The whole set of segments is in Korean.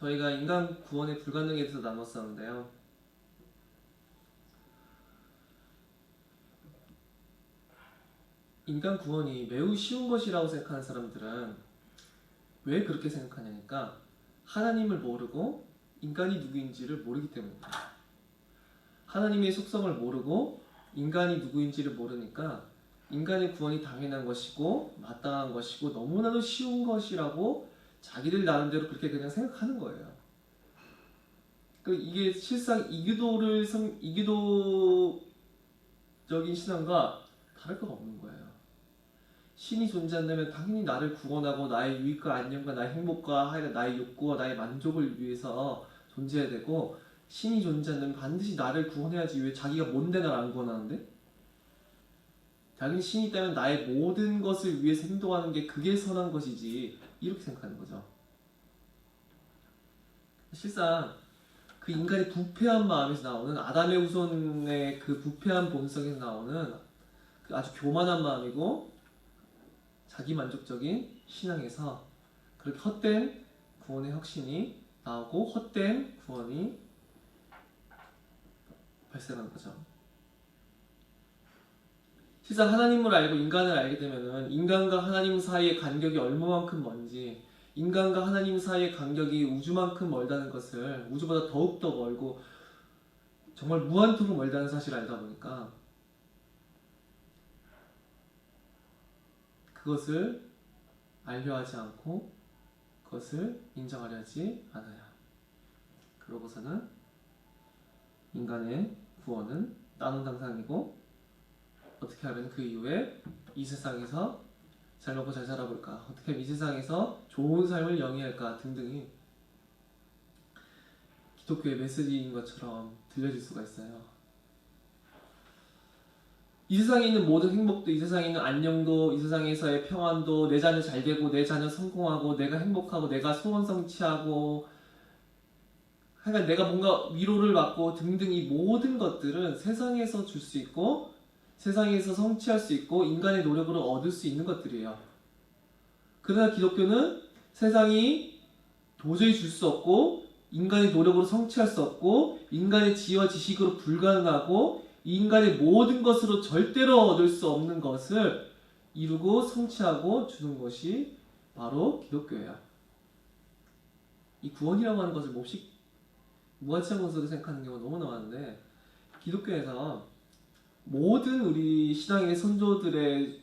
저희가 인간 구원의 불가능에 대해서 나눴었는데요. 인간 구원이 매우 쉬운 것이라고 생각하는 사람들은 왜 그렇게 생각하냐니까 하나님을 모르고 인간이 누구인지를 모르기 때문입니다. 하나님의 속성을 모르고 인간이 누구인지를 모르니까 인간의 구원이 당연한 것이고 마땅한 것이고 너무나도 쉬운 것이라고 자기들 나름대로 그렇게 그냥 생각하는 거예요. 이게 실상 이기도적인 신앙과 다를 거 없는 거예요. 신이 존재한다면 당연히 나를 구원하고 나의 유익과 안녕과 나의 행복과 나의 욕구와 나의 만족을 위해서 존재해야 되고, 신이 존재한다면 반드시 나를 구원해야지 왜 자기가 뭔데 나를 안 구원하는데? 자기는 신이 있다면 나의 모든 것을 위해서 행동하는 게 그게 선한 것이지, 이렇게 생각하는 거죠. 실상 그 인간의 부패한 마음에서 나오는 아담의 후손의 그 부패한 본성에서 나오는 그 아주 교만한 마음이고 자기만족적인 신앙에서 그렇게 헛된 구원의 혁신이 나오고 헛된 구원이 발생한 거죠. 실상 하나님을 알고 인간을 알게 되면은 인간과 하나님 사이의 간격이 얼마만큼 먼지, 인간과 하나님 사이의 간격이 우주만큼 멀다는 것을, 우주보다 더욱더 멀고 정말 무한토록 멀다는 사실을 알다 보니까 그것을 알려 하지 않고 그것을 인정하려 하지 않아요. 그러고서는 인간의 구원은 나눈 당상이고, 어떻게 하면 그 이후에 이 세상에서 잘 먹고 잘 살아볼까, 어떻게 하면 이 세상에서 좋은 삶을 영위할까 등등이 기독교의 메시지인 것처럼 들려질 수가 있어요. 이 세상에 있는 모든 행복도, 이 세상에 있는 안녕도, 이 세상에서의 평안도, 내 자녀 잘 되고 내 자녀 성공하고 내가 행복하고 내가 소원 성취하고 하여간 내가 뭔가 위로를 받고 등등, 이 모든 것들은 세상에서 줄 수 있고 세상에서 성취할 수 있고 인간의 노력으로 얻을 수 있는 것들이에요. 그러나 기독교는 세상이 도저히 줄 수 없고 인간의 노력으로 성취할 수 없고 인간의 지혜와 지식으로 불가능하고 인간의 모든 것으로 절대로 얻을 수 없는 것을 이루고 성취하고 주는 것이 바로 기독교예요. 이 구원이라고 하는 것을 몹시 무가치한 것으로 생각하는 경우가 너무나 많은데, 기독교에서 모든 우리 신앙의 선조들의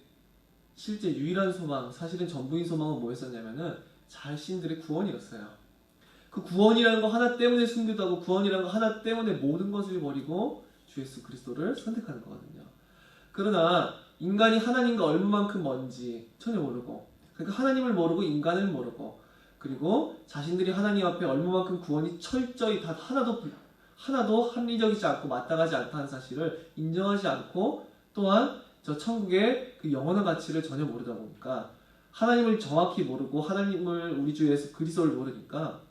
실제 유일한 소망, 사실은 전부인 소망은 뭐였었냐면은 자신들의 구원이었어요. 그 구원이라는 거 하나 때문에 숨기도 하고 구원이라는 거 하나 때문에 모든 것을 버리고 주 예수 그리스도를 선택하는 거거든요. 그러나 인간이 하나님과 얼마만큼 먼지 전혀 모르고, 그러니까 하나님을 모르고 인간을 모르고, 그리고 자신들이 하나님 앞에 얼마만큼 구원이 철저히 다 하나도 합리적이지 않고 마땅하지 않다는 사실을 인정하지 않고, 또한 저 천국의 그 영원한 가치를 전혀 모르다 보니까 하나님을 정확히 모르고 하나님을, 우리 주 예수 그리스도를 모르니까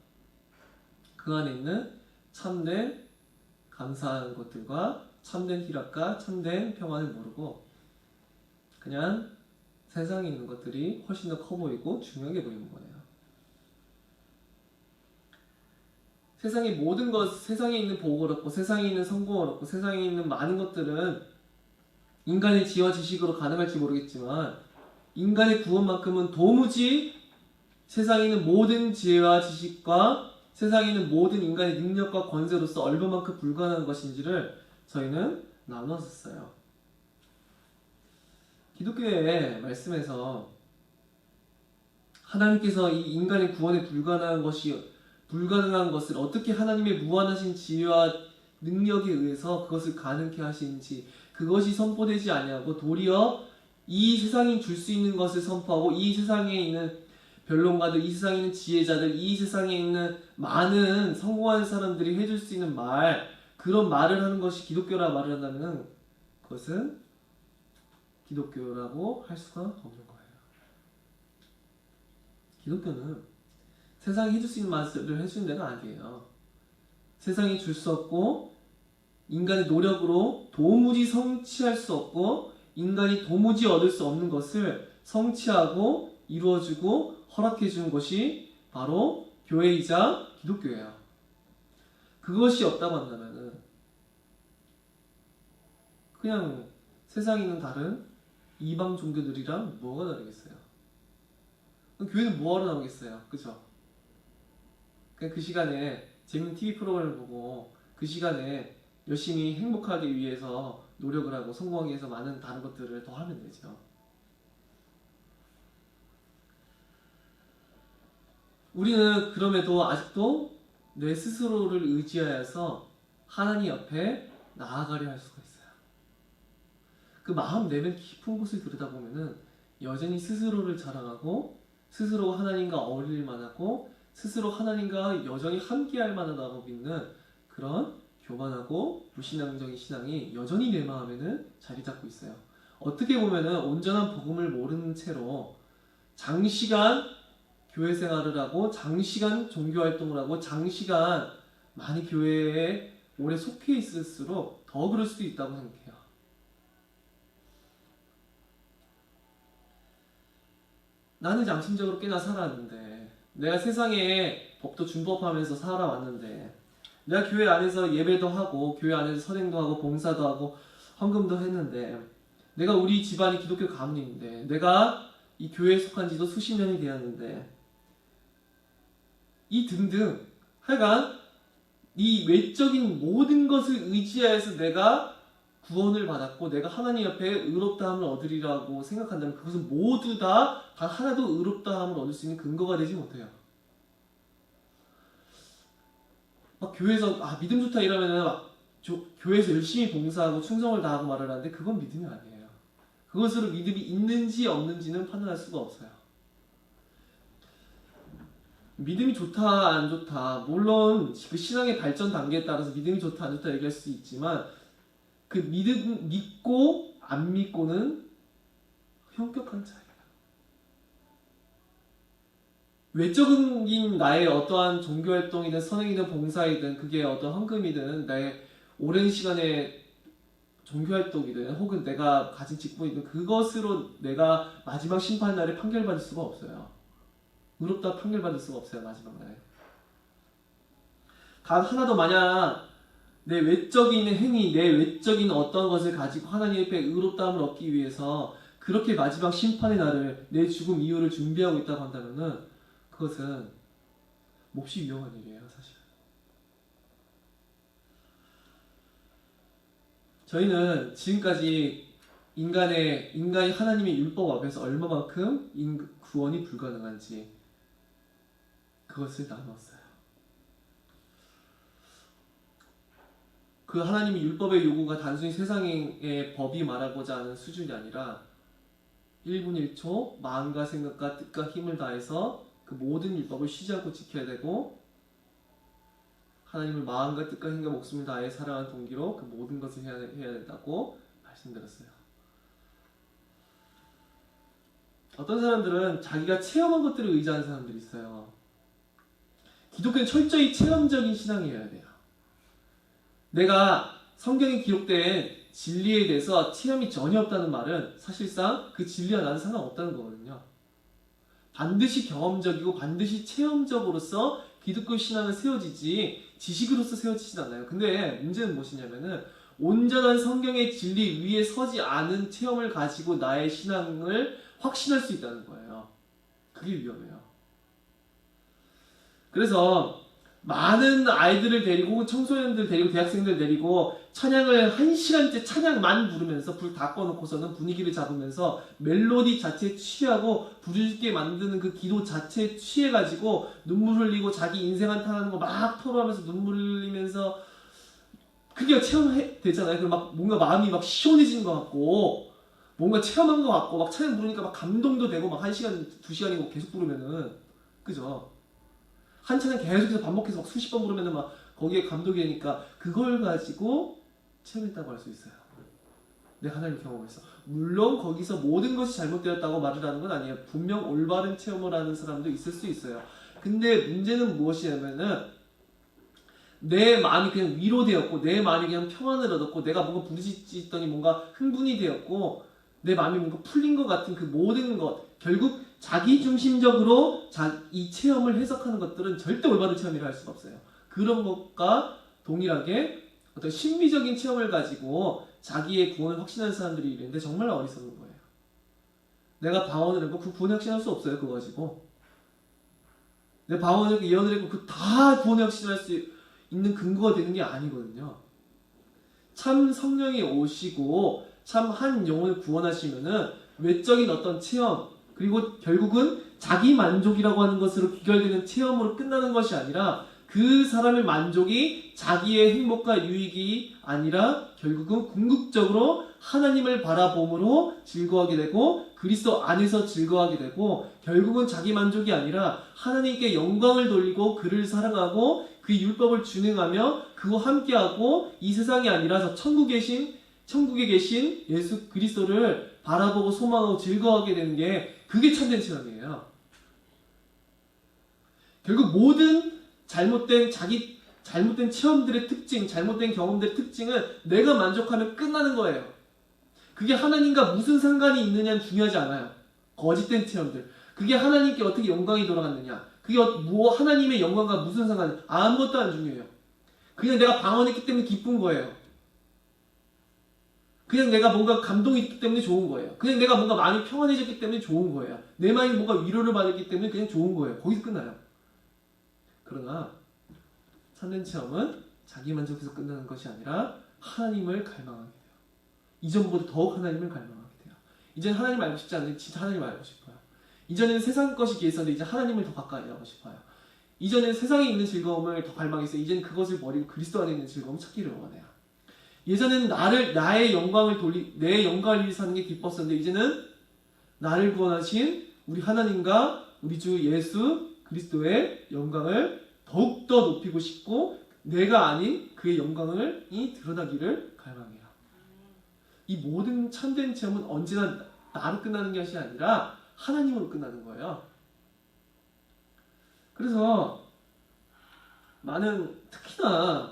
그 안에 있는 참된 감사하는 것들과 참된 희락과 참된 평안을 모르고 그냥 세상에 있는 것들이 훨씬 더 커 보이고 중요하게 보이는 거예요. 세상의 모든 것, 세상에 있는 복을 얻고 세상에 있는 성공을 얻고 세상에 있는 많은 것들은 인간의 지혜와 지식으로 가능할지 모르겠지만 인간의 구원만큼은 도무지 세상에 있는 모든 지혜와 지식과 세상에 있는 모든 인간의 능력과 권세로서 얼마만큼 불가능한 것인지를 저희는 나눴었어요. 기독교의 말씀에서 하나님께서 이 인간의 구원에 불가능한 것을 어떻게 하나님의 무한하신 지혜와 능력에 의해서 그것을 가능케 하시는지, 그것이 선포되지 아니하고 도리어 이 세상이 줄 수 있는 것을 선포하고, 이 세상에 있는 변론가들, 이 세상에 있는 지혜자들, 이 세상에 있는 많은 성공한 사람들이 해줄 수 있는 그런 말을 하는 것이 기독교라 말을 한다면 그것은 기독교라고 할 수가 없는 거예요. 기독교는 세상이 해줄 수 있는 말을 해주는 데가 아니에요. 세상이 줄 수 없고 인간의 노력으로 도무지 성취할 수 없고 인간이 도무지 얻을 수 없는 것을 성취하고 이루어주고 허락해주는 것이 바로 교회이자 기독교예요. 그것이 없다고 한다면은 그냥 세상에 있는 다른 이방 종교들이랑 뭐가 다르겠어요? 그럼 교회는 뭐하러 나오겠어요? 그죠? 그냥 그 시간에 재밌는 TV 프로그램을 보고 그 시간에 열심히 행복하기 위해서 노력을 하고 성공하기 위해서 많은 다른 것들을 더 하면 되죠. 우리는 그럼에도 아직도 내 스스로를 의지하여서 하나님 앞에 나아가려 할 수가 있어요. 그 마음 내면 깊은 곳을 들여다보면은 여전히 스스로를 자랑하고 스스로 하나님과 어울릴 만하고 스스로 하나님과 여전히 함께할 만하다고 믿는 그런 교만하고 무신앙적인 신앙이 여전히 내 마음에는 자리 잡고 있어요. 어떻게 보면은 온전한 복음을 모르는 채로 장시간 교회 생활을 하고 장시간 종교 활동을 하고 장시간 많이 교회에 오래 속해 있을수록 더 그럴 수도 있다고 생각해요. 나는 양심적으로 꽤나 살아왔는데 내가 세상에 법도 준법하면서 살아왔는데 내가 교회 안에서 예배도 하고 교회 안에서 선행도 하고 봉사도 하고 헌금도 했는데 내가 우리 집안이 기독교 가문인데 내가 이 교회에 속한 지도 수십 년이 되었는데 이 등등 하여간 이 외적인 모든 것을 의지하여서 내가 구원을 받았고 내가 하나님 앞에 의롭다함을 얻으리라고 생각한다면 그것은 모두 다 하나도 의롭다함을 얻을 수 있는 근거가 되지 못해요. 막 교회에서 믿음 좋다 이러면은 막 교회에서 열심히 봉사하고 충성을 다하고 말을 하는데 그건 믿음이 아니에요. 그것으로 믿음이 있는지 없는지는 판단할 수가 없어요. 믿음이 좋다 안 좋다 물론 그 신앙의 발전 단계에 따라서 믿음이 좋다 안 좋다 얘기할 수 있지만 그 믿고 안 믿고는 현격한 차이예요. 외적인 나의 어떠한 종교활동이든 선행이든 봉사이든 그게 어떤 헌금이든 나의 오랜 시간의 종교활동이든 혹은 내가 가진 직분이든 그것으로 내가 마지막 심판날에 판결받을 수가 없어요. 의롭다 판결받을 수가 없어요. 마지막 날에. 단 하나도 만약 내 외적인 행위, 내 외적인 어떤 것을 가지고 하나님 앞에 의롭다함을 얻기 위해서 그렇게 마지막 심판의 날을 내 죽음 이후를 준비하고 있다고 한다면은 그것은 몹시 위험한 일이에요, 사실. 저희는 지금까지 인간이 하나님의 율법 앞에서 얼마만큼 구원이 불가능한지 그것을 나눴어요. 그 하나님의 율법의 요구가 단순히 세상의 법이 말하고자 하는 수준이 아니라 1분 1초 마음과 생각과 뜻과 힘을 다해서 그 모든 율법을 쉬지 않고 지켜야 되고 하나님을 마음과 뜻과 힘과 목숨을 다해 사랑하는 동기로 그 모든 것을 해야 된다고 말씀드렸어요. 어떤 사람들은 자기가 체험한 것들을 의지하는 사람들이 있어요. 기독교는 철저히 체험적인 신앙이어야 돼요. 내가 성경에 기록된 진리에 대해서 체험이 전혀 없다는 말은 사실상 그 진리와 나는 상관없다는 거거든요. 반드시 경험적이고 반드시 체험적으로서 기독교 신앙은 세워지지 지식으로서 세워지진 않아요. 근데 문제는 무엇이냐면은 온전한 성경의 진리 위에 서지 않은 체험을 가지고 나의 신앙을 확신할 수 있다는 거예요. 그게 위험해요. 그래서 많은 아이들을 데리고 혹은 청소년들 데리고 대학생들 데리고 찬양을 1시간째 찬양만 부르면서 불 다 꺼놓고서는 분위기를 잡으면서 멜로디 자체에 취하고 부르짖게 만드는 그 기도 자체에 취해가지고 눈물 흘리고 자기 인생 한탄하는 거 막 토로하면서 눈물 흘리면서 그게 체험되잖아요. 그럼 막 뭔가 마음이 막 시원해지는 것 같고 뭔가 체험한 것 같고 막 찬양 부르니까 막 감동도 되고 막 1시간, 2시간이고 계속 부르면은 그죠? 한 찬양 계속해서 반복해서 막 수십 번 부르면은 막 거기에 감동이 되니까 그걸 가지고 체험했다고 할 수 있어요. 내가 하나님 경험했어. 물론 거기서 모든 것이 잘못되었다고 말을 하는 건 아니에요. 분명 올바른 체험을 하는 사람도 있을 수 있어요. 근데 문제는 무엇이냐면은 내 마음이 그냥 위로되었고 내 마음이 그냥 평안을 얻었고 내가 뭔가 부르짖더니 뭔가 흥분이 되었고 내 마음이 뭔가 풀린 것 같은 그 모든 것 결국 자기 중심적으로 이 체험을 해석하는 것들은 절대 올바른 체험이라 할 수가 없어요. 그런 것과 동일하게 어떤 신비적인 체험을 가지고 자기의 구원을 확신하는 사람들이 있는데 정말 어리석은 거예요. 내가 방언을 했고 그 구원을 확신할 수 없어요. 그거 가지고. 내가 방언을 했고 예언을 했고 그 다 구원을 확신할 수 있는 근거가 되는 게 아니거든요. 참 성령이 오시고 참 한 영혼을 구원하시면은 외적인 어떤 체험 그리고 결국은 자기 만족이라고 하는 것으로 귀결되는 체험으로 끝나는 것이 아니라 그 사람의 만족이 자기의 행복과 유익이 아니라 결국은 궁극적으로 하나님을 바라봄으로 즐거워하게 되고 그리스도 안에서 즐거워하게 되고 결국은 자기 만족이 아니라 하나님께 영광을 돌리고 그를 사랑하고 그 율법을 준행하며 그와 함께하고 이 세상이 아니라 저 천국에 계신 예수 그리스도를 바라보고 소망하고 즐거워하게 되는 게 그게 참된 체험이에요. 결국 모든 잘못된 체험들의 특징, 잘못된 경험들의 특징은 내가 만족하면 끝나는 거예요. 그게 하나님과 무슨 상관이 있느냐는 중요하지 않아요. 거짓된 체험들. 그게 하나님께 어떻게 영광이 돌아갔느냐. 그게 하나님의 영광과 무슨 상관이 아무것도 안 중요해요. 그냥 내가 방언했기 때문에 기쁜 거예요. 그냥 내가 뭔가 감동이 있기 때문에 좋은 거예요. 그냥 내가 뭔가 마음이 평안해졌기 때문에 좋은 거예요. 내 마음이 뭔가 위로를 받았기 때문에 그냥 좋은 거예요. 거기서 끝나요. 그러나 참된 체험은 자기 만족에서 끝나는 것이 아니라 하나님을 갈망하게 돼요. 이전보다 더욱 하나님을 갈망하게 돼요. 이제는 하나님 알고 싶지 않는데 진짜 하나님 알고 싶어요. 이전에는 세상 것이 기했었는데 이제 하나님을 더 가까이 하고 싶어요. 이전에는 세상에 있는 즐거움을 더 갈망했어요. 이제는 그것을 버리고 그리스도 안에 있는 즐거움을 찾기를 원해요. 예전에는 나의 내 영광을 위해 사는 게 기뻤었는데 이제는 나를 구원하신 우리 하나님과 우리 주 예수 그리스도의 영광을 더욱더 높이고 싶고 내가 아닌 그의 영광을 드러나기를 갈망해요. 이 모든 참된 체험은 언제나 나로 끝나는 것이 아니라 하나님으로 끝나는 거예요. 그래서 특히나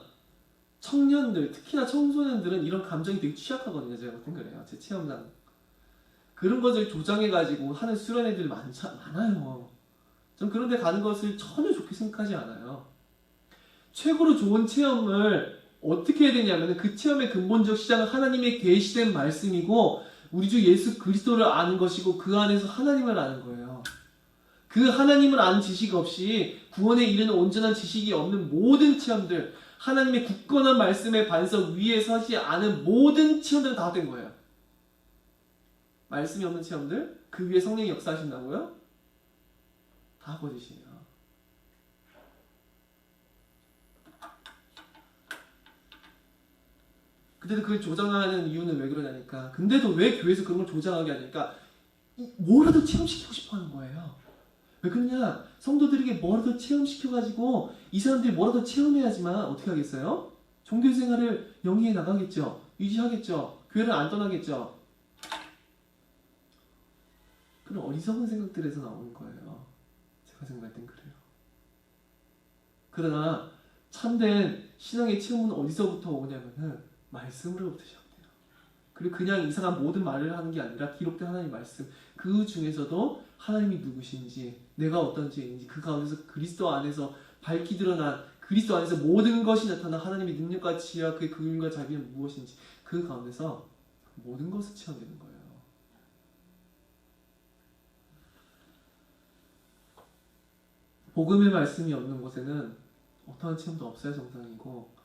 청년들, 특히나 청소년들은 이런 감정이 되게 취약하거든요. 제가 볼 땐 그래요. 제 체험상. 그런 것을 조장해가지고 하는 수련 애들이 많아요. 전 그런 데 가는 것을 전혀 좋게 생각하지 않아요. 최고로 좋은 체험을 어떻게 해야 되냐면 그 체험의 근본적 시작은 하나님의 계시된 말씀이고 우리 주 예수 그리스도를 아는 것이고 그 안에서 하나님을 아는 거예요. 그 하나님을 아는 지식 없이 구원에 이르는 온전한 지식이 없는 모든 체험들 하나님의 굳건한 말씀의 반석 위에 서지 않은 모든 체험들은 다 헛된 거예요. 말씀이 없는 체험들 그 위에 성령이 역사하신다고요? 다 거짓이에요. 근데도 그걸 조장하는 이유는 왜 그러냐니까. 근데도 왜 교회에서 그런 걸 조장하게 하니까 뭐라도 체험시키고 싶어 하는 거예요. 왜 그러냐? 성도들에게 뭐라도 체험시켜가지고 이 사람들이 뭐라도 체험해야지만 어떻게 하겠어요? 종교생활을 영위해 나가겠죠. 유지하겠죠. 교회를 안 떠나겠죠. 그런 어리석은 생각들에서 나오는 거예요. 제가 생각할 땐 그래요. 그러나 참된 신앙의 체험은 어디서부터 오냐면은 말씀으로부터 시작돼요. 그리고 그냥 이상한 모든 말을 하는 게 아니라 기록된 하나님의 말씀 그 중에서도 하나님이 누구신지 내가 어떤 죄인지 그 가운데서 그리스도 안에서 밝히 드러난 그리스도 안에서 모든 것이 나타난 하나님의 능력과 지혜와 그의 긍휼과 자비는 무엇인지 그 가운데서 모든 것을 체험되는 거예요. 복음의 말씀이 없는 곳에는 어떠한 체험도 없어야 정상이고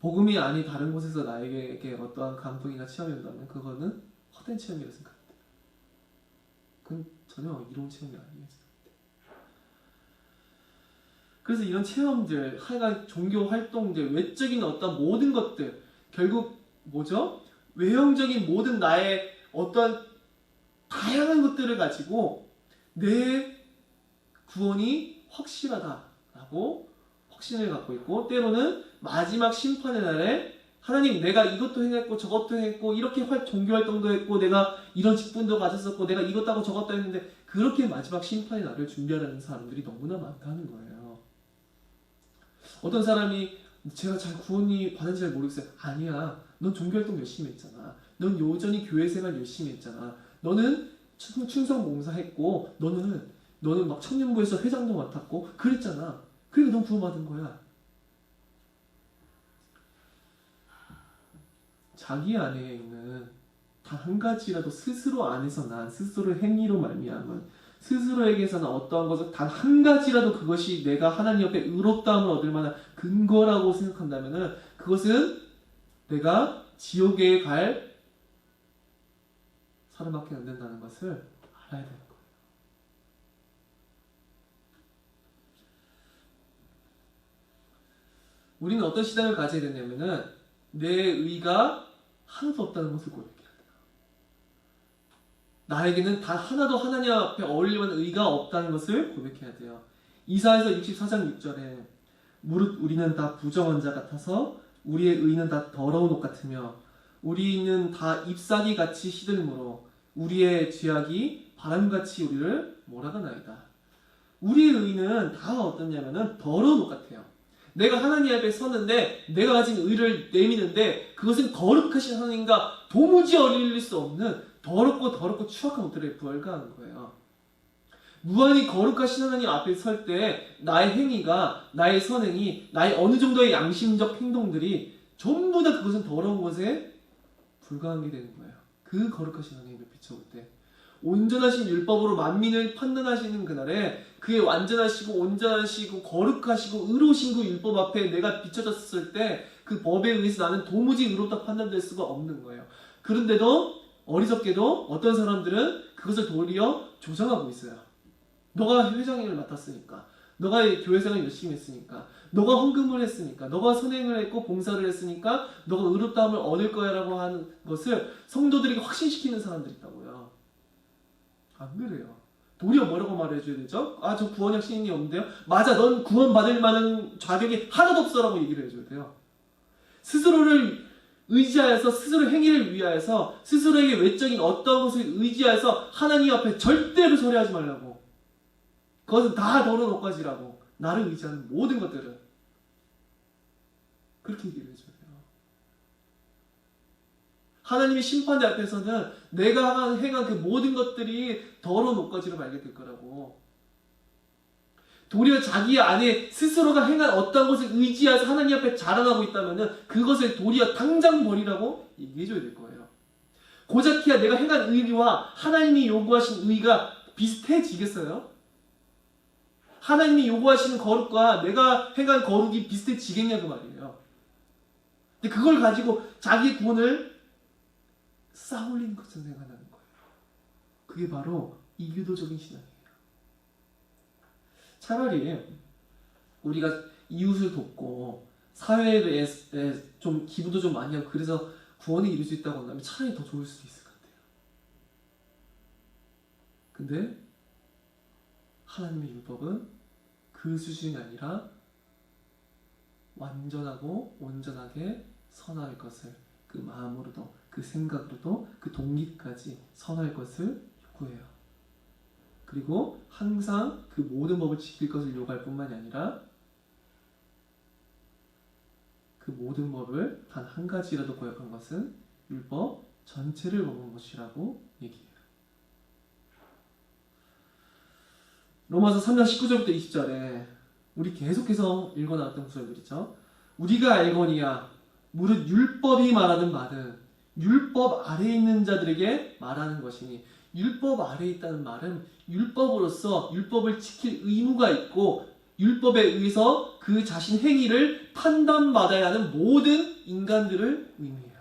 복음이 아닌 다른 곳에서 나에게 어떠한 감동이나 체험이 온다면 그거는 헛된 체험이라고 생각합니다. 그건 전혀 이로운 체험이 아니에요. 그래서 이런 체험들, 하여간 종교 활동들, 외적인 어떤 모든 것들 결국 뭐죠? 외형적인 모든 나의 어떤 다양한 것들을 가지고 내 구원이 확실하다라고 확신을 갖고 있고 때로는 마지막 심판의 날에 하나님 내가 이것도 행했고 저것도 했고 이렇게 종교활동도 했고 내가 이런 직분도 가졌었고 내가 이것도 하고 저것도 했는데 그렇게 마지막 심판의 날을 준비하는 사람들이 너무나 많다는 거예요. 어떤 사람이 제가 잘 구원이 받은지 잘 모르겠어요. 아니야. 넌 종교활동 열심히 했잖아. 넌 여전히 교회생활 열심히 했잖아. 너는 충성봉사했고 너는 막 청년부에서 회장도 맡았고 그랬잖아. 그러니까 넌 구원받은 거야. 자기 안에 있는 단 한 가지라도 스스로 안에서 난 스스로의 행위로 말미암은 스스로에게서는 어떠한 것을 단 한 가지라도 그것이 내가 하나님 옆에 의롭다함을 얻을 만한 근거라고 생각한다면은 그것은 내가 지옥에 갈 사람밖에 안 된다는 것을 알아야 되는 거예요. 우리는 어떤 시각을 가져야 되냐면은 내 의가 하나도 없다는 것을 고백해야 돼요. 나에게는 단 하나도 하나님 앞에 어울릴 만한 의가 없다는 것을 고백해야 돼요. 이사야서 64장 6절에 무릇 우리는 다 부정한 자 같아서 우리의 의는 다 더러운 옷 같으며 우리는 다 잎사귀 같이 시들므로 우리의 죄악이 바람같이 우리를 몰아가나이다. 우리의 의는 다 어떠냐면은 더러운 옷 같아요. 내가 하나님 앞에 섰는데 내가 가진 의를 내미는데 그것은 거룩하신 하나님과 도무지 어울릴 수 없는 더럽고 추악한 옷들에 불과한 거예요. 무한히 거룩하신 하나님 앞에 설 때 나의 행위가, 나의 선행이, 나의 어느 정도의 양심적 행동들이 전부 다 그것은 더러운 것에 불과한 게 되는 거예요. 그 거룩하신 하나님을 비춰볼 때 온전하신 율법으로 만민을 판단하시는 그날에 그의 완전하시고 온전하시고 거룩하시고 의로우신 그 율법 앞에 내가 비춰졌을 때 그 법에 의해서 나는 도무지 의롭다 판단될 수가 없는 거예요. 그런데도 어리석게도 어떤 사람들은 그것을 도리어 조장하고 있어요. 너가 회장님을 맡았으니까, 너가 교회생활 열심히 했으니까, 너가 헌금을 했으니까, 너가 선행을 했고 봉사를 했으니까 너가 의롭다함을 얻을 거야 라고 하는 것을 성도들에게 확신시키는 사람들이 있다고요. 안 그래요. 도리어 뭐라고 말해줘야 되죠? 아, 저 구원의 확신이 없는데요? 맞아, 넌 구원받을 만한 자격이 하나도 없어 라고 얘기를 해줘야 돼요. 스스로를 의지하여서 스스로 행위를 위하여서 스스로에게 외적인 어떤 것을 의지하여서 하나님 앞에 절대로 소리하지 말라고. 그것은 다 더러운 옷가지라고. 나를 의지하는 모든 것들은 그렇게 얘기를 해줘야 돼요. 하나님의 심판대 앞에서는 내가 행한 그 모든 것들이 더러운 옷가지로 말게 될 거라고. 도리어 자기 안에 스스로가 행한 어떤 것을 의지해서 하나님 앞에 자랑하고 있다면 그것을 도리어 당장 버리라고 얘기해줘야 될 거예요. 고작해야 내가 행한 의와 하나님이 요구하신 의가 비슷해지겠어요? 하나님이 요구하시는 거룩과 내가 행한 거룩이 비슷해지겠냐 그 말이에요. 근데 그걸 가지고 자기의 구원을 쌓아올리는 것을 생각하는 거예요. 그게 바로 이교도적인 신앙이에요. 차라리 우리가 이웃을 돕고 사회에 대해 좀 기부도 좀 많이 하고 그래서 구원을 이룰 수 있다고 한다면 차라리 더 좋을 수도 있을 것 같아요. 근데 하나님의 율법은 그 수준이 아니라 완전하고 온전하게 선할 것을 그 마음으로도 그 생각으로도 그 동기까지 선할 것을 요구해요. 그리고 항상 그 모든 법을 지킬 것을 요구할 뿐만이 아니라 그 모든 법을 단 한 가지라도 거역한 것은 율법 전체를 먹은 것이라고 얘기해요. 로마서 3장 19절부터 20절에 우리 계속해서 읽어나왔던 구절들이죠. 우리가 알거니와 무릇 율법이 말하는 바는 율법 아래에 있는 자들에게 말하는 것이니 율법 아래에 있다는 말은 율법으로서 율법을 지킬 의무가 있고 율법에 의해서 그 자신 행위를 판단받아야 하는 모든 인간들을 의미해요.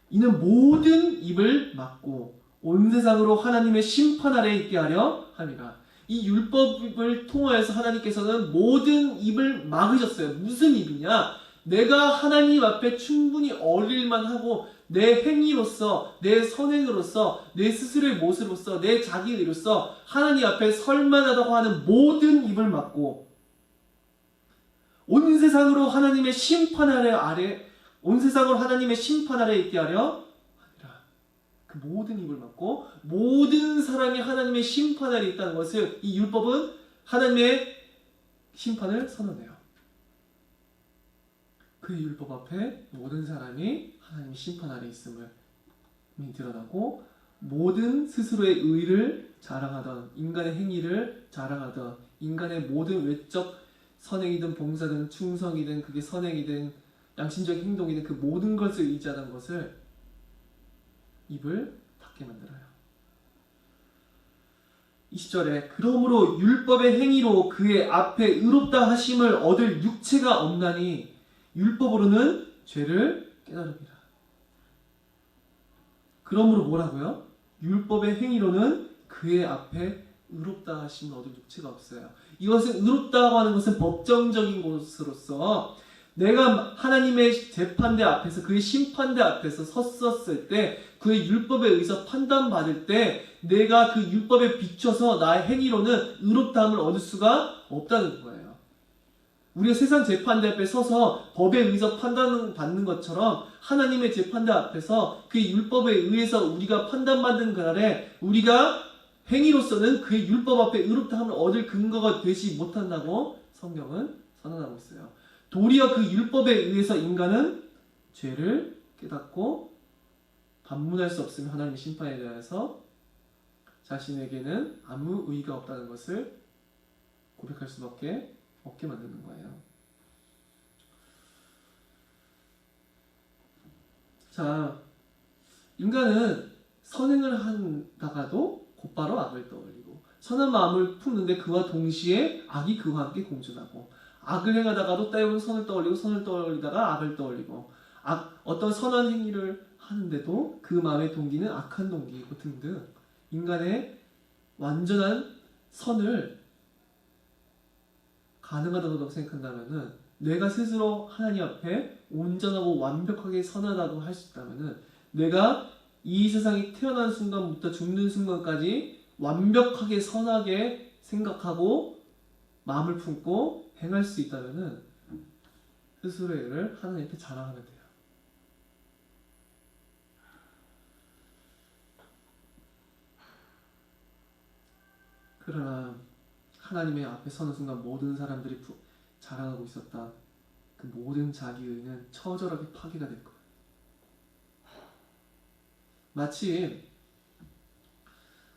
이는 모든 입을 막고 온 세상으로 하나님의 심판 아래에 있게 하려 함이라. 이 율법을 통하여서 하나님께서는 모든 입을 막으셨어요. 무슨 입이냐? 내가 하나님 앞에 충분히 어울릴만 하고 내 행위로서, 내 선행으로서, 내 스스로의 모습으로서, 내 자기 의로서 하나님 앞에 설만하다고 하는 모든 입을 막고 온 세상으로 하나님의 심판 아래 온 세상으로 하나님의 심판 아래 있게 하려 하니라. 그 모든 입을 막고 모든 사람이 하나님의 심판 아래 있다는 것을 이 율법은 하나님의 심판을 선언해요. 그 율법 앞에 모든 사람이 하나님의 심판 아래 있음을 드러나고 모든 스스로의 의를 자랑하던, 인간의 행위를 자랑하던, 인간의 모든 외적 선행이든 봉사든 충성이든 그게 선행이든 양심적인 행동이든 그 모든 것을 의지하는 것을 입을 닫게 만들어요. 20절에 그러므로 율법의 행위로 그의 앞에 의롭다 하심을 얻을 육체가 없나니 율법으로는 죄를 깨달음이라. 그러므로 뭐라고요? 율법의 행위로는 그의 앞에 의롭다 하심을 얻을 육체가 없어요. 이것은 의롭다고 하는 것은 법정적인 것으로서 내가 하나님의 재판대 앞에서 그의 심판대 앞에서 섰었을 때 그의 율법에 의해서 판단받을 때 내가 그 율법에 비춰서 나의 행위로는 의롭다함을 얻을 수가 없다는 거예요. 우리가 세상 재판대 앞에 서서 법에 의해서 판단받는 것처럼 하나님의 재판대 앞에서 그의 율법에 의해서 우리가 판단받는 그날에 우리가 행위로서는 그의 율법 앞에 의롭다함을 얻을 근거가 되지 못한다고 성경은 선언하고 있어요. 도리어 그 율법에 의해서 인간은 죄를 깨닫고 반문할 수 없으면 하나님의 심판에 대해서 자신에게는 아무 의의가 없다는 것을 고백할 수밖에 없게 만드는 거예요. 자, 인간은 선행을 한다가도 곧바로 악을 떠올리고 선한 마음을 품는데 그와 동시에 악이 그와 함께 공존하고 악을 행하다가도 때로는 선을 떠올리고 선을 떠올리다가 악을 떠올리고 어떤 선한 행위를 하는데도 그 마음의 동기는 악한 동기이고 등등 인간의 완전한 선을 가능하다고 생각한다면은 내가 스스로 하나님 앞에 온전하고 완벽하게 선하다고 할 수 있다면은 내가 이 세상에 태어난 순간부터 죽는 순간까지 완벽하게 선하게 생각하고 마음을 품고 행할 수 있다면은 스스로의 일을 하나님께 자랑하면 돼요. 그러나 하나님의 앞에 서는 순간 모든 사람들이 자랑하고 있었다. 그 모든 자기의는 처절하게 파괴가 될 거예요. 마치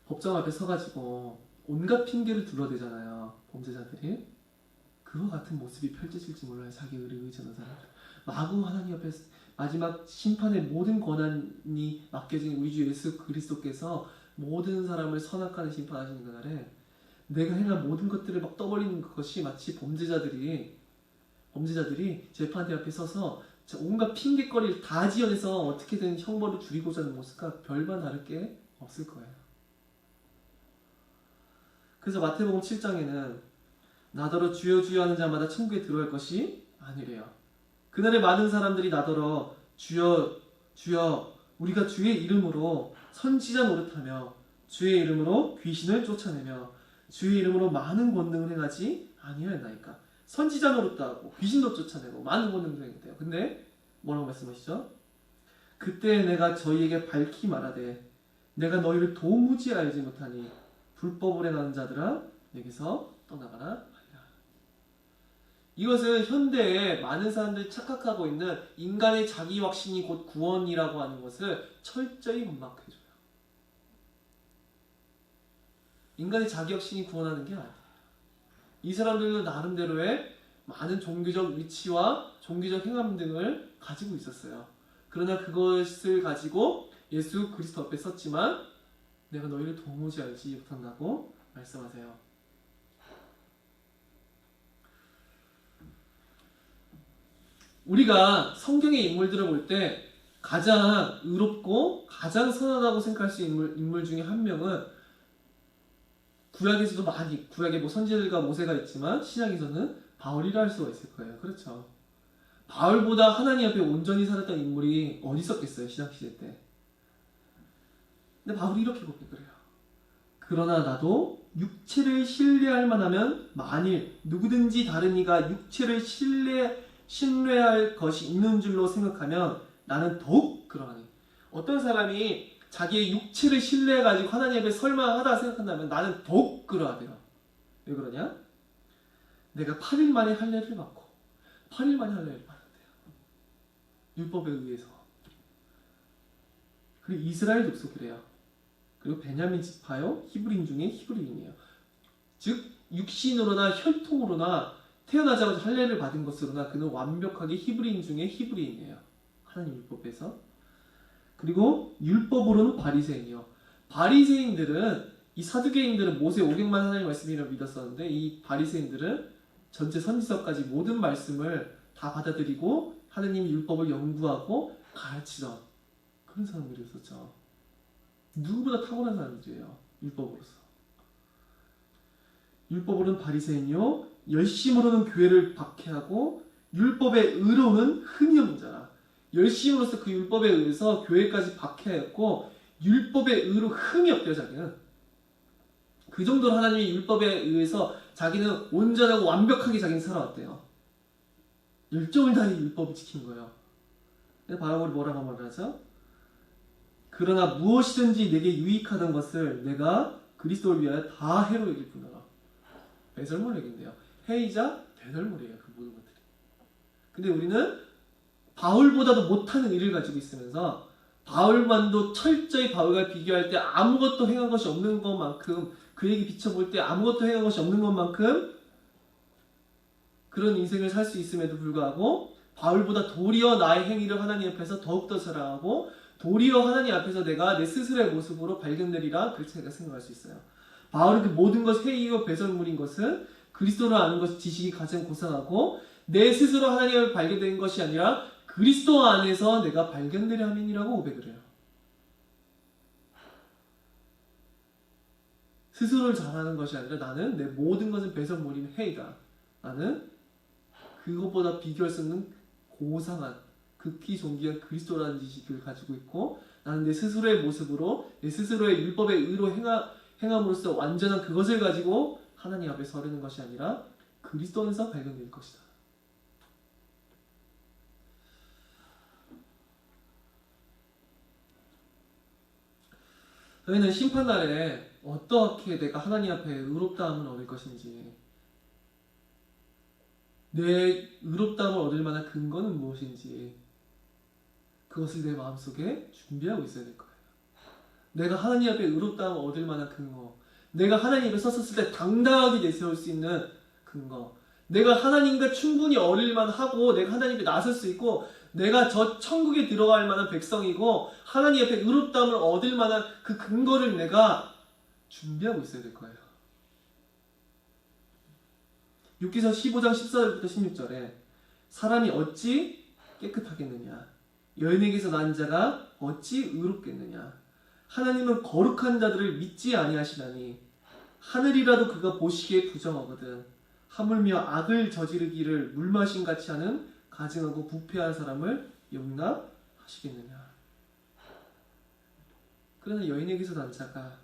법정 앞에 서가지고 온갖 핑계를 둘러대잖아요. 범죄자들이. 그와 같은 모습이 펼쳐질지 몰라요. 자기 의를 의지하는 사람들. 마구 하나님 앞에 마지막 심판의 모든 권한이 맡겨진 우리 주 예수 그리스도께서 모든 사람을 선악하는 심판하시는 그날에 내가 행한 모든 것들을 막 떠벌리는 것이 마치 범죄자들이 재판대 앞에 서서 온갖 핑계거리를 다 지어내서 어떻게든 형벌을 줄이고자 하는 모습과 별반 다를 게 없을 거예요. 그래서 마태복음 7장에는 나더러 주여 주여 하는 자마다 천국에 들어갈 것이 아니래요. 그날에 많은 사람들이 나더러 주여 주여 우리가 주의 이름으로 선지자 노릇하며 주의 이름으로 귀신을 쫓아내며 주의 이름으로 많은 권능을 행하지 아니하였나이까. 선지자 노릇도 하고 귀신도 쫓아내고 많은 권능도 행했대요. 근데 뭐라고 말씀하시죠? 그때 내가 저희에게 밝히 말하되 내가 너희를 도무지 알지 못하니 불법을 행하는 자들아 내게서 떠나가라 하리라. 이것은 현대에 많은 사람들이 착각하고 있는 인간의 자기 확신이 곧 구원이라고 하는 것을 철저히 문막해줘요. 인간의 자기 확신이 구원하는 게 아니에요. 이 사람들은 나름대로의 많은 종교적 위치와 종교적 행함 등을 가지고 있었어요. 그러나 그것을 가지고 예수 그리스도 앞에 섰지만 내가 너희를 도무지 알지 못한다고 말씀하세요. 우리가 성경의 인물들을 볼 때 가장 의롭고 가장 선하다고 생각할 수 있는 인물 중에 한 명은 구약에서도 많이 구약에 뭐 선지자들과 모세가 있지만 신약에서는 바울이라 할 수가 있을 거예요. 그렇죠? 바울보다 하나님 앞에 온전히 살았던 인물이 어디 있었겠어요? 신약시대 때. 근데 바울이 이렇게 고백을 해요. 그러나 나도 육체를 신뢰할 만하면 만일 누구든지 다른 이가 육체를 신뢰할 것이 있는 줄로 생각하면 나는 더욱 그러하니. 어떤 사람이 자기의 육체를 신뢰해가지고 하나님 앞에 설만하다 생각한다면 나는 더욱 그러하대요. 왜 그러냐? 내가 8일 만에 할례를 받고 8일 만에 할례를 받았대요. 율법에 의해서. 그리고 이스라엘 족속이래요. 그리고 베냐민 지파요 히브리인 중에 히브리인이에요. 즉 육신으로나 혈통으로나 태어나자마자 할례를 받은 것으로나 그는 완벽하게 히브리인 중에 히브리인이에요. 하나님 율법에서. 그리고 율법으로는 바리새인이요. 바리새인들은 이 사두개인들은 모세 오경만 하나님 말씀이라고 믿었었는데 이 바리새인들은 전체 선지서까지 모든 말씀을 다 받아들이고 하나님 율법을 연구하고 가르치던 그런 사람들이었었죠. 누구보다 탁월한 사람들이에요. 율법으로서. 율법으로는 바리새인이요 열심으로는 교회를 박해하고 율법의 의로는 흠이 없는 자라. 열심으로서 그 율법에 의해서 교회까지 박해했고 율법의 의로 흠이 없대요. 자기는 그 정도로 하나님의 율법에 의해서 자기는 온전하고 완벽하게 자기는 살아왔대요. 열정을 다해 율법을 지킨 거예요. 바울이 뭐라고 말하죠? 그러나 무엇이든지 내게 유익하던 것을 내가 그리스도를 위하여 다 해로 여길 뿐더러. 배설물 얘긴데요. 해이자 배설물이에요. 그 모든 것들이. 근데 우리는 바울보다도 못하는 일을 가지고 있으면서 바울만도 철저히 바울과 비교할 때 아무것도 행한 것이 없는 것만큼 그에게 비춰볼 때 아무것도 행한 것이 없는 것만큼 그런 인생을 살 수 있음에도 불구하고 바울보다 도리어 나의 행위를 하나님 앞에서 더욱더 자랑하고 도리어 하나님 앞에서 내가 내 스스로의 모습으로 발견되리라 그렇게 제가 생각할 수 있어요. 바울은 그 모든 것 해이요 배설물인 것은 그리스도를 아는 것이 지식이 가장 고상하고 내 스스로 하나님을 발견된 것이 아니라 그리스도 안에서 내가 발견되려 함이니라고 고백을 해요. 스스로를 잘하는 것이 아니라 나는 내 모든 것은 배설물인 해이다. 나는 그것보다 비교할 수 없는 고상한 극히 존귀한 그리스도라는 지식을 가지고 있고 나는 내 스스로의 모습으로 내 스스로의 율법의 의로 행함으로써 완전한 그것을 가지고 하나님 앞에 서려는 것이 아니라 그리스도 안에서 발견될 것이다. 저희는 심판날에 어떻게 내가 하나님 앞에 의롭다함을 얻을 것인지 내 의롭다함을 얻을 만한 근거는 무엇인지 그것을 내 마음속에 준비하고 있어야 될 거예요. 내가 하나님 앞에 의롭다함을 얻을 만한 근거, 내가 하나님 앞에 섰을 때 당당하게 내세울 수 있는 근거, 내가 하나님과 충분히 어울릴 만하고 내가 하나님 앞에 나설 수 있고 내가 저 천국에 들어갈 만한 백성이고 하나님 앞에 의롭다함을 얻을 만한 그 근거를 내가 준비하고 있어야 될 거예요. 욥기서 15장 14절부터 16절에 사람이 어찌 깨끗하겠느냐 여인에게서 난 자가 어찌 의롭겠느냐 하나님은 거룩한 자들을 믿지 아니하시나니 하늘이라도 그가 보시기에 부정하거든 하물며 악을 저지르기를 물마심같이 하는 가증하고 부패한 사람을 용납하시겠느냐. 그러나 여인에게서 난 자가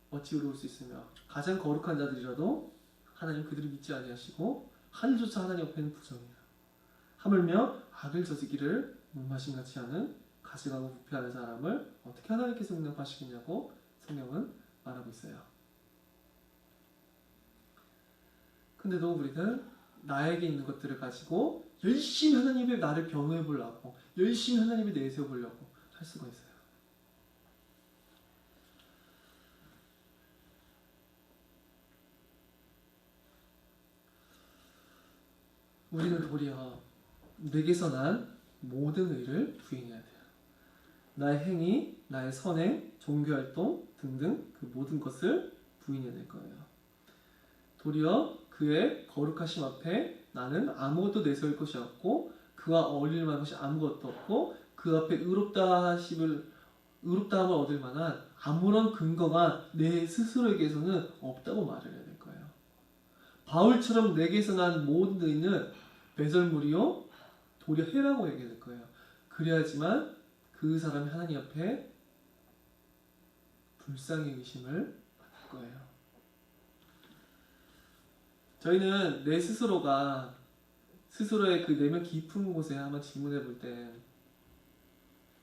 어찌 의로울 수 있으며 가장 거룩한 자들이라도 하나님 그들을 믿지 아니하시고 하늘조차 하나님 앞에는 부정이에요. 하물며 악을 저지기를 물마심같이 하는 가증하고 부패하는 사람을 어떻게 하나님께서 용납하시겠냐고 성경은 말하고 있어요. 근데도 우리는 나에게 있는 것들을 가지고 열심히 하나님의 나를 변호해 보려고 열심히 하나님을 내세워 보려고 할 수가 있어요. 우리는 도리어 내게서 난 모든 의를 부인해야 돼요. 나의 행위, 나의 선행, 종교활동 등등 그 모든 것을 부인해야 될 거예요. 도리어 그의 거룩하심 앞에 나는 아무것도 내세울 것이 없고 그와 어울릴 만한 것이 아무것도 없고 그 앞에 의롭다함을 얻을 만한 아무런 근거가 내 스스로에게서는 없다고 말을 해야 될 거예요. 바울처럼 내게서 난 모든 의는 배설물이요 도리어 해라고 얘기해야 될 거예요. 그래야지만 그 사람이 하나님 앞에 불쌍히 의심을 받을 거예요. 저희는 내 스스로가 스스로의 그 내면 깊은 곳에 한번 질문해 볼 때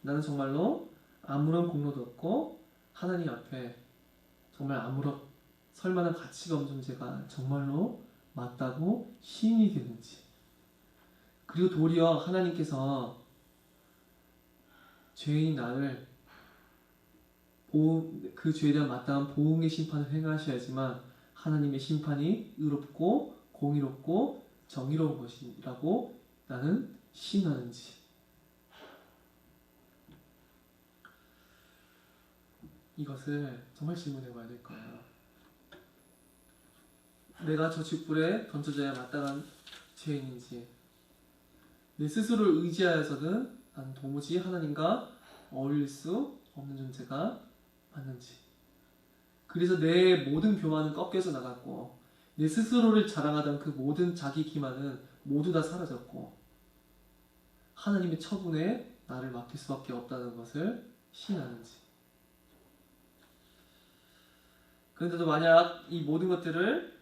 나는 정말로 아무런 공로도 없고 하나님 앞에 정말 아무런 설만한 가치가 없는 존재가 정말로 맞다고 시인이 되는지 그리고 도리어 하나님께서 죄인 나를 그 죄에 대한 마땅한 보응의 심판을 행하셔야지만 하나님의 심판이 의롭고 공의롭고 정의로운 것이라고 나는 신하는지. 이것을 정말 질문해 봐야 될 거예요. 내가 저 쥐뿔에 던져져야 마땅한 죄인인지, 내 스스로를 의지하여서는 난 도무지 하나님과 어울릴 수 없는 존재가 맞는지. 그래서 내 모든 교만은 꺾여져 나갔고 내 스스로를 자랑하던 그 모든 자기 기만은 모두 다 사라졌고 하나님의 처분에 나를 맡길 수밖에 없다는 것을 신하는지. 그런데도 만약 이 모든 것들을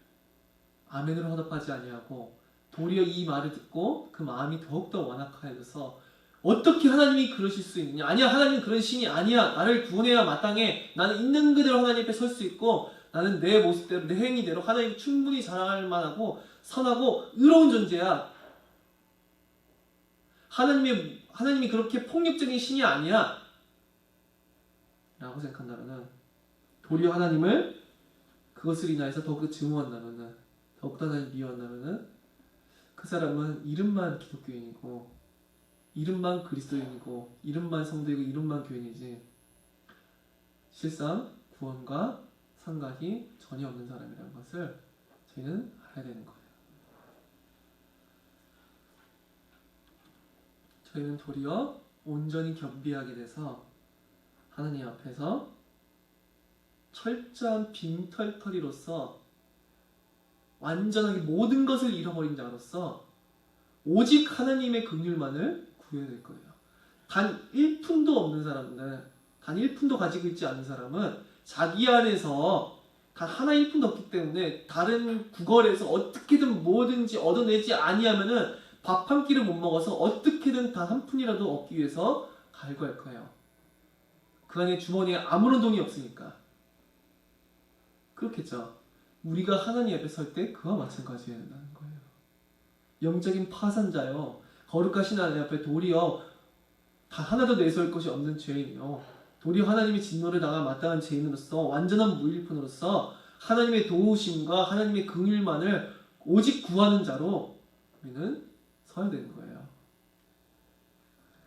아멘으로 화답하지 아니하고 도리어 이 말을 듣고 그 마음이 더욱더 완악하여져서 어떻게 하나님이 그러실 수 있느냐? 아니야, 하나님은 그런 신이 아니야. 나를 구원해야 마땅해. 나는 있는 그대로 하나님 앞에 설 수 있고 나는 내 모습대로 내 행위대로 하나님 충분히 자랑할 만하고 선하고 의로운 존재야. 하나님이 그렇게 폭력적인 신이 아니야 라고 생각한다면은, 도리어 하나님을 그것을 인하여서 더욱더 증오한다면은, 더욱더 하나님 미워한다면은 그 사람은 이름만 기독교인이고 이름만 그리스도인이고 이름만 성도이고 이름만 교인이지 실상 구원과 상관이 전혀 없는 사람이라는 것을 저희는 알아야 되는 거예요. 저희는 도리어 온전히 겸비하게 돼서 하나님 앞에서 철저한 빈털터리로서 완전하게 모든 것을 잃어버린 자로서 오직 하나님의 긍휼만을 구해야 될 거예요. 단 1푼도 없는 사람은, 단 1푼도 가지고 있지 않은 사람은 자기 안에서 단 하나 1푼도 없기 때문에 다른 구걸에서 어떻게든 뭐든지 얻어내지 아니하면은 밥 한 끼를 못 먹어서 어떻게든 단 한 푼이라도 얻기 위해서 갈구할 거예요. 그 안에 주머니에 아무런 돈이 없으니까. 그렇겠죠. 우리가 하나님 앞에 설 때 그와 마찬가지여야 된다는 거예요. 영적인 파산자요, 거룩하신 하나님 앞에 도리어 다 하나도 내세울 것이 없는 죄인이요, 도리어 하나님의 진노를 당한 마땅한 죄인으로서 완전한 무일푼으로서 하나님의 도우심과 하나님의 긍휼만을 오직 구하는 자로 우리는 서야 되는 거예요.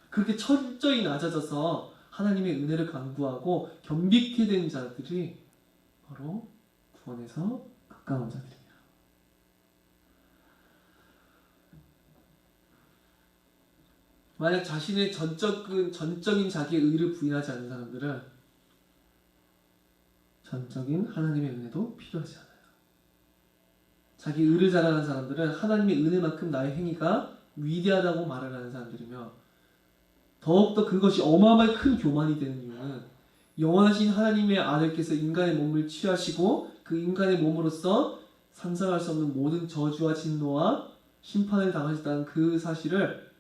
그렇게 철저히 낮아져서 하나님의 은혜를 간구하고 겸비케 된 자들이 바로 구원에서 가까운 자들이에요. 만약 자신의 전적인 자기의 의를 부인하지 않는 사람들은 전적인 하나님의 은혜도 필요하지 않아요. 자기 의를 자랑하는 사람들은 하나님의 은혜만큼 나의 행위가 위대하다고 말을 하는 사람들이며, 더욱더 그것이 어마어마하게 큰 교만이 되는 이유는 영원하신 하나님의 아들께서 인간의 몸을 취하시고 그 인간의 몸으로써 상상할 수 없는 모든 저주와 진노와 심판을 당하셨다는 그 사실을,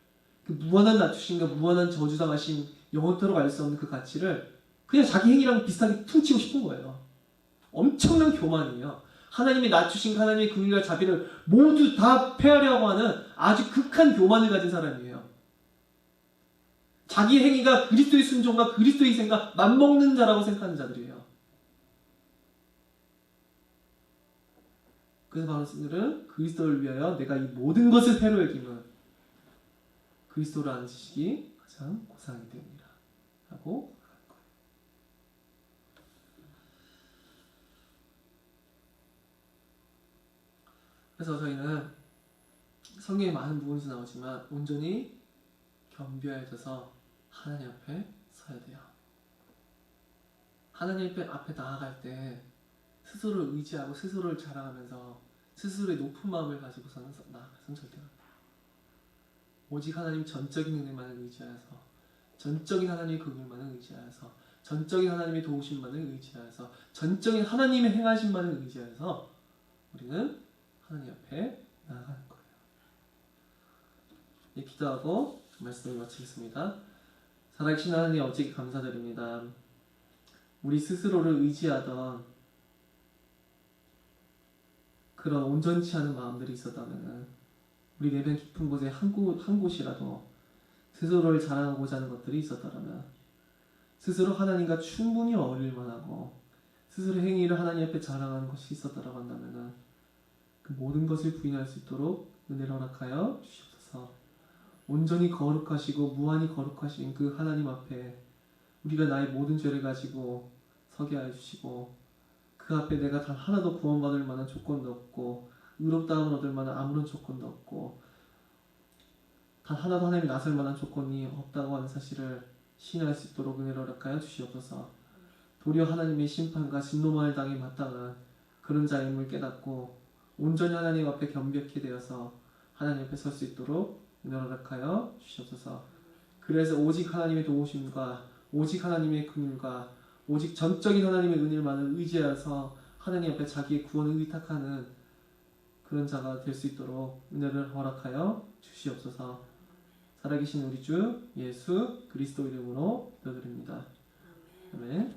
그 무한한 낮추심과 무한한 저주당하신 영원토록 알 수 없는 그 가치를 그냥 자기 행위랑 비슷하게 퉁치고 싶은 거예요. 엄청난 교만이에요. 하나님의 낮추신 하나님의 긍휼과 자비를 모두 다 폐하려고 하는 아주 극한 교만을 가진 사람이에요. 자기 행위가 그리스도의 순종과 그리스도의 희생과 맞먹는 자라고 생각하는 자들이에요. 그래서 바울은 그리스도를 위하여 내가 이 모든 것을 해로 여김은 그리스도를 아는 지식이 가장 고상하기 때문이라 하고 말하는 거예요. 그래서 저희는 성경에 많은 부분에서 나오지만 온전히 겸비하여져서 하나님 앞에 서야 돼요. 하나님 앞에 나아갈 때 스스로를 의지하고 스스로를 자랑하면서 스스로의 높은 마음을 가지고서는 나아가서는 절대 안 돼요. 오직 하나님 전적인 은혜만을 의지하여서, 전적인 하나님의 긍휼만을 의지하여서, 전적인 하나님의 도우심만을 의지하여서, 전적인 하나님의 행하심만을 의지하여서 우리는 하나님 앞에 나아가는 거예요. 예, 기도하고 말씀을 마치겠습니다. 살아계신 하나님, 어찌 감사드립니다. 우리 스스로를 의지하던 그런 온전치 않은 마음들이 있었다면 우리 내면 깊은 곳에 한 곳이라도 스스로를 자랑하고자 하는 것들이 있었다면 스스로 하나님과 충분히 어울릴 만하고 스스로 행위를 하나님 앞에 자랑하는 것이 있었다라고 한다면은 그 모든 것을 부인할 수 있도록 은혜를 허락하여 주시옵소서. 온전히 거룩하시고 무한히 거룩하신 그 하나님 앞에 우리가 나의 모든 죄를 가지고 서게 하여 주시고 그 앞에 내가 단 하나도 구원받을 만한 조건도 없고 의롭다함을 얻을 만한 아무런 조건도 없고 단 하나도 하나님이 나설 만한 조건이 없다고 하는 사실을 시인할 수 있도록 은혜를 허락하여 주시옵소서. 도리어 하나님의 심판과 진노만을 당해 마땅한 그런 자임을 깨닫고 온전히 하나님 앞에 겸비하게 되어서 하나님 앞에 설 수 있도록 은혜를 허락하여 주시옵소서. 그래서 오직 하나님의 도우심과 오직 하나님의 긍휼과 오직 전적인 하나님의 은혜만을 의지하여서 하나님 앞에 자기의 구원을 의탁하는 그런 자가 될 수 있도록 은혜를 허락하여 주시옵소서. 살아계신 우리 주 예수 그리스도 이름으로 기도드립니다. 아멘.